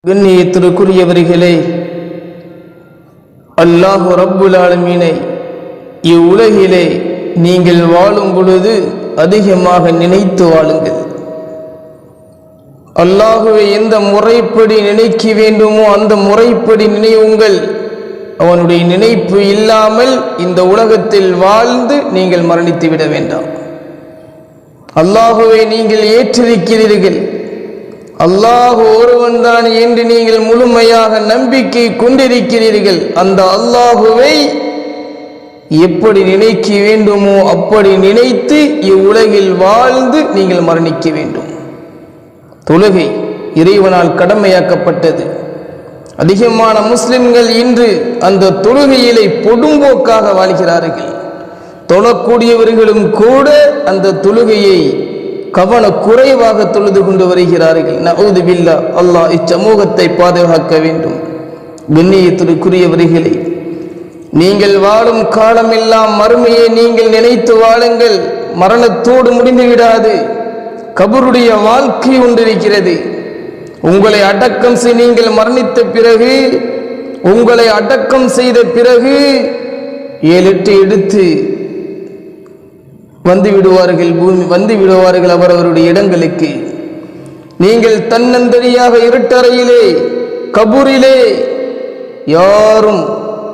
கண்ணியத்திற்குரியவர்களே, அல்லாஹ் ரப்புல் ஆலமீனை இவ்வுலகிலே நீங்கள் வாழும் பொழுது அதிகமாக நினைத்து வாழுங்கள். அல்லாஹுவை எந்த முறைப்படி நினைக்க வேண்டுமோ அந்த முறைப்படி நினைவுங்கள். அவனுடைய நினைப்பு இல்லாமல் இந்த உலகத்தில் வாழ்ந்து நீங்கள் மரணித்து விட வேண்டாம். அல்லாஹுவை நீங்கள் ஏற்றிருக்கிறீர்கள், அல்லாஹ் ஒருவன் தான் என்று நீங்கள் முழுமையாக நம்பிக்கை கொண்டிருக்கிறீர்கள். அந்த அல்லாஹுவை எப்படி நினைக்க வேண்டுமோ அப்படி நினைத்து இவ்வுலகில் வாழ்ந்து நீங்கள் மரணிக்க வேண்டும். தொழுகை இறைவனால் கடமையாக்கப்பட்டது. அதிகமான முஸ்லிம்கள் இன்று அந்த தொழுகையிலே பொடும்போக்காக வாழ்கிறார்கள். தொழக்கூடியவர்களும் கூட அந்த தொழுகையை கவன குறைவாக தொழுது கொண்டு வருகிறார்கள். நஊது பில்லாஹ். அல்லாஹ் இச்சமூகத்தை பாதுகாக்க வேண்டும். கண்ணியத்திற்குரியவர்களே, நீங்கள் வாழும் காலமெல்லாம் மறுமையை நீங்கள் நினைத்து வாழுங்கள். மரணத்தோடு முடிந்து விடாது. கபருடைய வாழ்க்கை ஒன்றிருக்கிறது. உங்களை அடக்கம் செய்ய நீங்கள் மரணித்த பிறகு, உங்களை அடக்கம் செய்த பிறகு 7-8 எடுத்து வந்து விடுவார்கள் அவரவருடைய இடங்களுக்கு. நீங்கள் தன்னந்தனியாக இருட்டறையிலே கபூரிலே யாரும்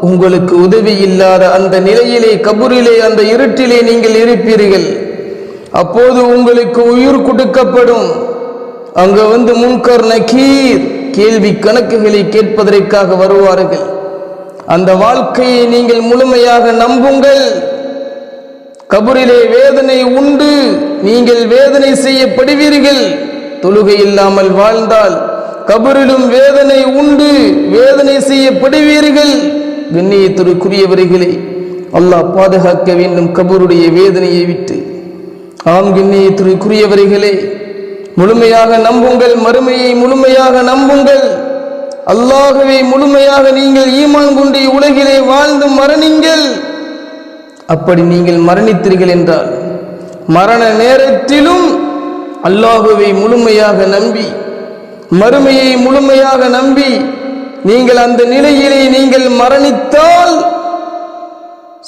உங்களுக்கு உதவி இல்லாத அந்த நிலையிலே கபூரிலே அந்த இருட்டிலே நீங்கள் இருப்பீர்கள். அப்போது உங்களுக்கு உயிர் கொடுக்கப்படும். அங்க வந்து முன்கர் நக்கீர் கேள்வி கணக்குகளை கேட்பதற்காக வருவார்கள். அந்த வாழ்க்கையை நீங்கள் முழுமையாக நம்புங்கள். கபரிலே வேதனை உண்டு, நீங்கள் வேதனை செய்யப்படுவீர்கள். தொழுகை இல்லாமல் வாழ்ந்தால் கபரிலும் வேதனை உண்டு, வேதனை செய்யப்படுவீர்கள். கண்ணியத்திற்குரியவர்களே, அல்லாஹ் பாதுகாக்க வேண்டும் கபருடைய வேதனையை விட்டு. ஆம் கண்ணியத்திற்குரியவர்களே, முழுமையாக நம்புங்கள். மறுமையை முழுமையாக நம்புங்கள். அல்லாஹ்வை முழுமையாக நீங்கள் ஈமான் கொண்டு உலகிலே வாழ்ந்து மரணிங்கள். அப்படி நீங்கள் மரணித்தீர்கள் என்றால் மரண நேரத்திலும் அல்லாஹுவை முழுமையாக நம்பி, மறுமையை முழுமையாக நம்பி நீங்கள் அந்த நிலையிலே நீங்கள் மரணித்தால்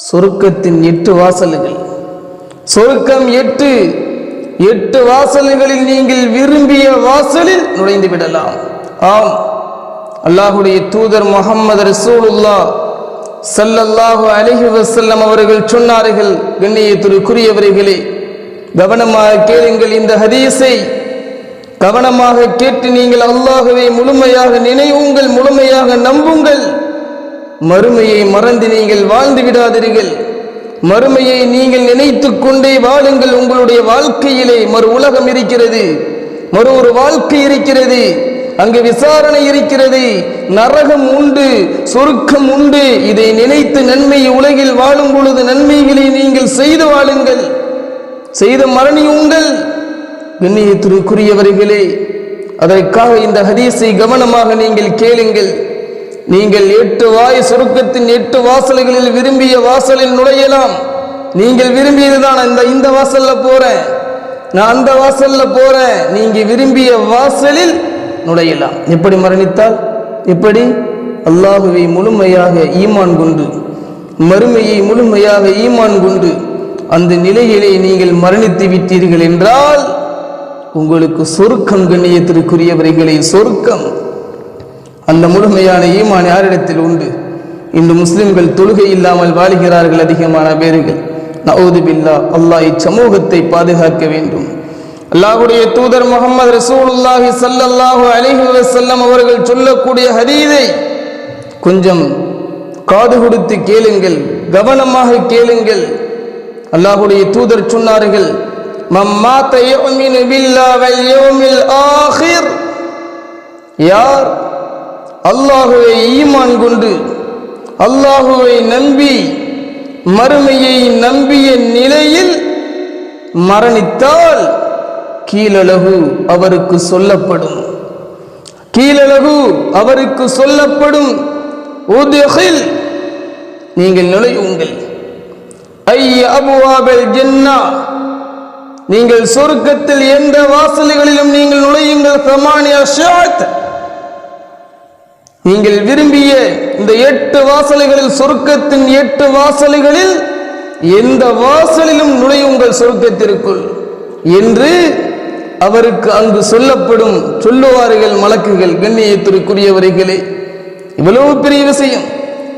சொர்க்கத்தின் 8 வாசல்கள், சொர்க்கம் 8 வாசல்களில் நீங்கள் விரும்பிய வாசலில் நுழைந்து விடலாம். ஆம், அல்லாஹுடைய தூதர் முஹம்மது ரசூலுல்லாஹ் ஸல்லல்லாஹு அலைஹி வஸல்லம் அவர்கள் சொன்னார்கள். கண்ணியத்திற்குரியவர்களே, கவனமாக கேளுங்கள். இந்த ஹதீஸை கவனமாக கேட்டு நீங்கள் அல்லாஹ்வை முழுமையாக நினைவுங்கள், முழுமையாக நம்புங்கள். மறுமையை மறந்து நீங்கள் வாழ்ந்து விடாதீர்கள். மறுமையை நீங்கள் நினைத்து கொண்டே வாழுங்கள். உங்களுடைய வாழ்க்கையிலே மறு உலகம் இருக்கிறது, மறு ஒரு வாழ்க்கை இருக்கிறது, அங்கு விசாரணை இருக்கிறது, நரகம் உண்டு, சொர்க்கம் உண்டு. இதை நினைத்து நன்மை உலகில் வாழும் பொழுது நன்மைகளை நீங்கள் செய்து வாழுங்கள், செய்து மரணியுங்கள். கண்ணியத்திற்குரியவர்களே, அதற்காக இந்த ஹதீஸை கவனமாக நீங்கள் கேளுங்கள். நீங்கள் 8 வாய் சொர்க்கத்தின் 8 வாசல்களில் விரும்பிய வாசலில் நுழையலாம். நீங்கள் விரும்பியதுதான் இந்த வாசல்ல போறேன், நான் அந்த வாசல்ல போறேன், நீங்க விரும்பிய வாசலில் நுழையலாம். எப்படி மரணித்தால்? எப்படி? அல்லாஹுவை முழுமையாக ஈமான் கொண்டு, மறுமையை முழுமையாக ஈமான் கொண்டு அந்த நிலையிலே நீங்கள் மரணித்து விட்டீர்கள் என்றால் உங்களுக்கு சொர்க்கம். கண்ணியத்திற்குரியவர்களே, சொர்க்கம். அந்த முழுமையான ஈமான் யாரிடத்தில் உண்டு? இன்று முஸ்லிம்கள் தொழுகை இல்லாமல் வாழ்கிறார்கள் அதிகமான பேர்கள். நஊது பில்லாஹ். அல்லாஹ் இச்சமூகத்தை பாதுகாக்க வேண்டும். அல்லாஹ்வுடைய தூதர் முஹம்மது ரசூலுல்லாஹி ஸல்லல்லாஹு அலைஹி வஸல்லம் அவர்கள் சொல்லக்கூடிய ஹதீஸை கொஞ்சம் காது கொடுத்து கேளுங்கள், கவனமாக கேளுங்கள். அல்லாஹ்வுடைய தூதர் சொன்னார்கள், மம்மாத யுமினு பில்லாஹி வல் யௌமில் ஆகிர், யார் அல்லாஹ்வை ஈமான் கொண்டு அல்லாஹ்வை நம்பி மறுமையை நம்பிய நிலையில் மரணித்தால் கீழலகு அவருக்கு சொல்லப்படும், கீழலகு அவருக்கு சொல்லப்படும், உத்ஹில் நீங்கள் நுழையுங்கள், ஐய அபுவாபில் ஜன்னா நீங்கள் சொர்க்கத்தில் எந்த வாசல்களிலும் நீங்கள் நுழையுங்கள், 8 நீங்கள் விரும்பிய இந்த 8 வாசல்களில், சொர்க்கத்தின் 8 வாசல்களில் எந்த வாசலிலும் நுழையுங்கள் சொர்க்கத்திற்குள் என்று அவருக்கு அங்கு சொல்லுவார்கள் மலக்குகள். கண்ணியத்திற்குரியவர்களே, இவ்வளவு பெரிய விஷயம்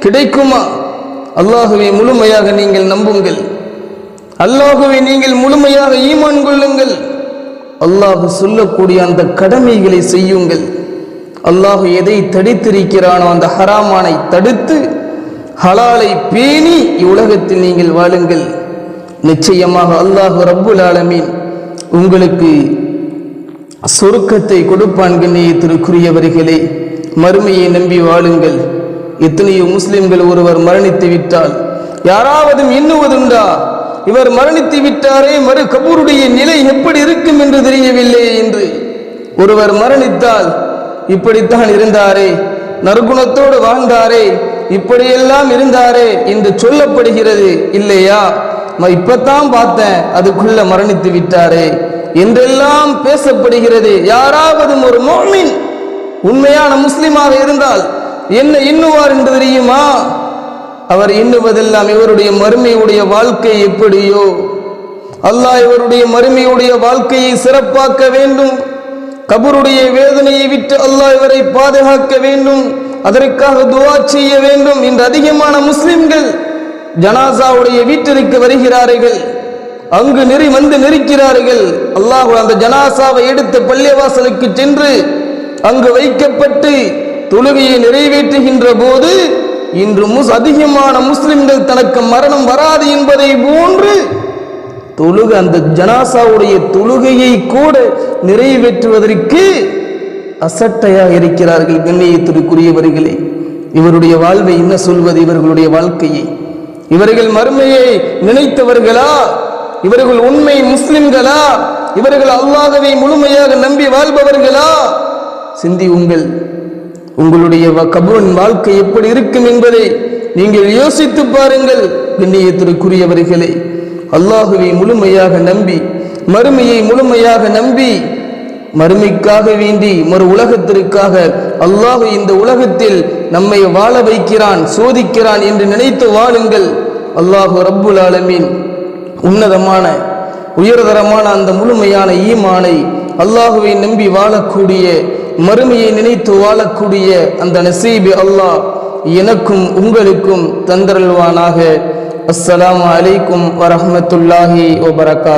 கிடைக்குமா? அல்லாஹுவை முழுமையாக நீங்கள் நம்புங்கள், அல்லாஹுவை நீங்கள் முழுமையாக ஈமான் கொள்ளுங்கள், அல்லாஹு சொல்லக்கூடிய அந்த கடமைகளை செய்யுங்கள். அல்லாஹு எதை தடுத்திருக்கிறானோ அந்த ஹராமானை தடுத்து ஹலாலை பேணி இவ்வுலகத்தில் நீங்கள் வாழுங்கள். நிச்சயமாக அல்லாஹு ரப்புல் ஆலமீன் உங்களுக்கு சொர்க்கத்தை கொடுப்பான். கண்ணியத்திற்குரியவர்களே, மறுமையை நம்பி வாழுங்கள். எத்தனையோ முஸ்லிம்கள் ஒருவர் மரணித்து விட்டால் யாராவது எண்ணுவதுண்டா, இவர் மரணித்து விட்டாரே, மறு கபூருடைய நிலை எப்படி இருக்கும் என்று தெரியவில்லை என்று. ஒருவர் மரணித்தால் இப்படித்தான் இருந்தாரே, நற்குணத்தோடு வாழ்ந்தாரே, இப்படியெல்லாம் இருந்தாரே என்று சொல்லப்படுகிறது இல்லையா? இப்பத்தான் பார்த்தேன், அதுக்குள்ள மரணித்து விட்டாரே என்றெல்லாம் பேசப்படுகிறது. யாராவது ஒரு முஃமின் உண்மையான முஸ்லிமாக இருந்தால் என்ன எண்ணுவார் என்று தெரியுமா? அவர் எண்ணுவதெல்லாம் இவருடைய மறுமையுடைய வாழ்க்கை எப்படியோ, அல்லாஹ் இவருடைய மறுமையுடைய வாழ்க்கையை சிறப்பாக்க வேண்டும், கபருடைய வேதனையை விட்டு அல்லாஹ் இவரை பாதுகாக்க வேண்டும், அதற்காக துஆ செய்ய வேண்டும் என்று அதிகமான முஸ்லிம்கள் ஜனாசாவுடைய வீட்டிற்கு வருகிறார்கள். அங்கு வந்து நெருக்கிறார்கள். அல்லாஹ் அந்த ஜனாசாவை எடுத்து பள்ளிவாசலுக்கு சென்று அங்கு வைக்கப்பட்டு தொழுகையை நிறைவேற்றுகின்ற போது இன்று அதிகமான முஸ்லிம்கள் தனக்கு மரணம் வராது என்பதை போன்று அந்த ஜனாசாவுடைய தொழுகையை கூட நிறைவேற்றுவதற்கு அசட்டையாக இருக்கிறார்கள். கண்ணியத்திற்குரியவர்களே, இவருடைய வாழ்வை என்ன சொல்வது? இவர்களுடைய வாழ்க்கையை, இவர்கள் மறுமையை நினைத்தவர்களா? இவர்கள் உண்மை முஸ்லிம்களா? இவர்கள் அல்லாஹ்வை முழுமையாக நம்பி வாழ்பவர்களா? உங்களுடைய கபூரின் வாழ்க்கை எப்படி இருக்கும் என்பதை நீங்கள் யோசித்து பாருங்கள். கண்ணியத்திற்குரியவர்களே, அல்லாஹுவை முழுமையாக நம்பி, மறுமையை முழுமையாக நம்பி, மறுமைக்காக வேண்டி மறு உலகத்திற்காக அல்லாஹ் இந்த உலகத்தில் நம்மை வாழ வைக்கிறான், சோதிக்கிறான் என்று நினைத்து வாழுங்கள். அல்லாஹு ரப்புல் ஆலமீன் உன்னதமான உயர்தரமான அந்த முழுமையான ஈமானை, அல்லாஹுவை நம்பி வாழக்கூடிய, மறுமையை நினைத்து வாழக்கூடிய அந்த நசீபை அல்லாஹ் எனக்கும் உங்களுக்கும் தந்தருள்வானாக. அஸ்ஸலாமு அலைக்கும் வரஹ்மத்துல்லாஹி வபரகாத்துஹு.